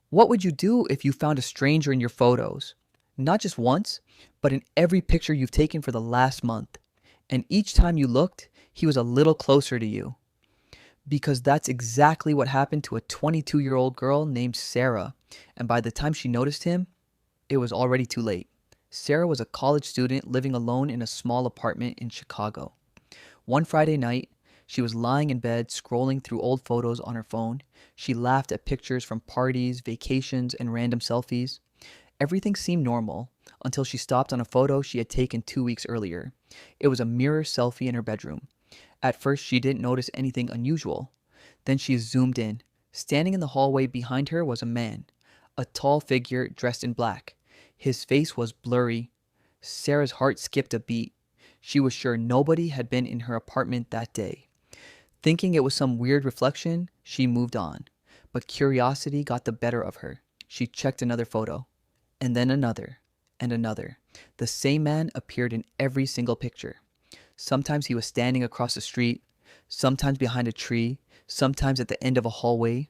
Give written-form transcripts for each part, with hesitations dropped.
What would you do if you found a stranger in your photos? Not just once, but in every picture you've taken for the last month. And each time you looked, he was a little closer to you. Because that's exactly what happened to a 22-year-old girl named Sarah. And by the time she noticed him, it was already too late. Sarah was a college student living alone in a small apartment in Chicago. One Friday night, she was lying in bed scrolling through old photos on her phone. She laughed at pictures from parties, vacations, and random selfies. Everything seemed normal until she stopped on a photo she had taken 2 weeks earlier. It was a mirror selfie in her bedroom. At first, she didn't notice anything unusual. Then she zoomed in. Standing in the hallway behind her was a man, a tall figure dressed in black. His face was blurry. Sarah's heart skipped a beat. She was sure nobody had been in her apartment that day. Thinking it was some weird reflection, she moved on. But curiosity got the better of her. She checked another photo, and then another, and another. The same man appeared in every single picture. Sometimes he was standing across the street, sometimes behind a tree, sometimes at the end of a hallway,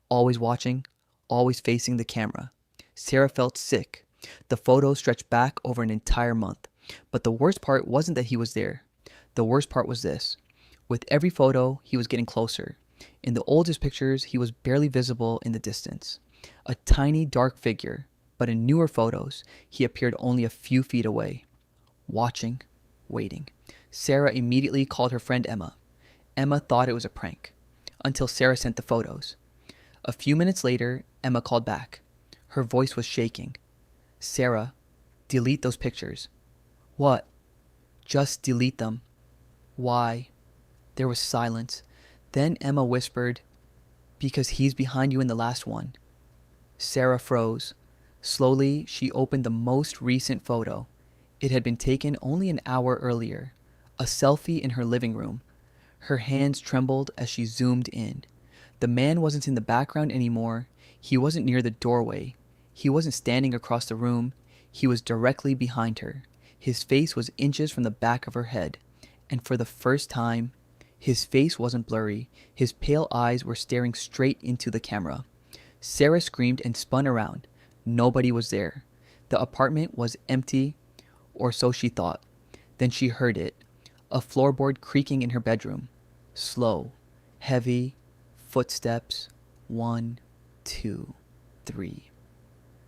always watching, always facing the camera. Sarah felt sick. The photo stretched back over an entire month. But the worst part wasn't that he was there. The worst part was this. With every photo, he was getting closer. In the oldest pictures, he was barely visible in the distance. A tiny dark figure, but in newer photos, he appeared only a few feet away. Watching, waiting. Sarah immediately called her friend Emma. Emma thought it was a prank, until Sarah sent the photos. A few minutes later, Emma called back. Her voice was shaking. Sarah, delete those pictures. What? Just delete them. Why? There was silence. Then Emma whispered, because he's behind you in the last one. Sarah froze. Slowly, she opened the most recent photo. It had been taken only an hour earlier. A selfie in her living room. Her hands trembled as she zoomed in. The man wasn't in the background anymore. He wasn't near the doorway. He wasn't standing across the room. He was directly behind her. His face was inches from the back of her head. And for the first time, his face wasn't blurry. His pale eyes were staring straight into the camera. Sarah screamed and spun around. Nobody was there. The apartment was empty, or so she thought. Then she heard it. A floorboard creaking in her bedroom. Slow, heavy, footsteps. 1, 2, 3.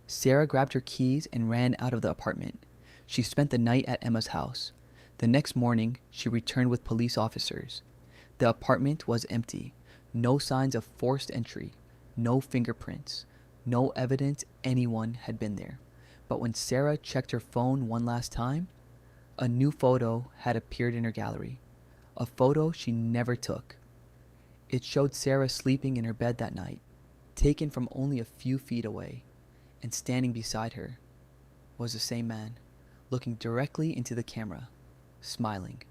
Sarah grabbed her keys and ran out of the apartment. She spent the night at Emma's house. The next morning, she returned with police officers. The apartment was empty. No signs of forced entry. No fingerprints. No evidence anyone had been there. But when Sarah checked her phone one last time, a new photo had appeared in her gallery. A photo she never took. It showed Sarah sleeping in her bed that night, taken from only a few feet away, and standing beside her was the same man, looking directly into the camera, smiling.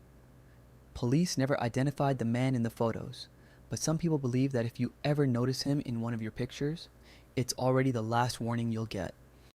Police never identified the man in the photos, but some people believe that if you ever notice him in one of your pictures, it's already the last warning you'll get.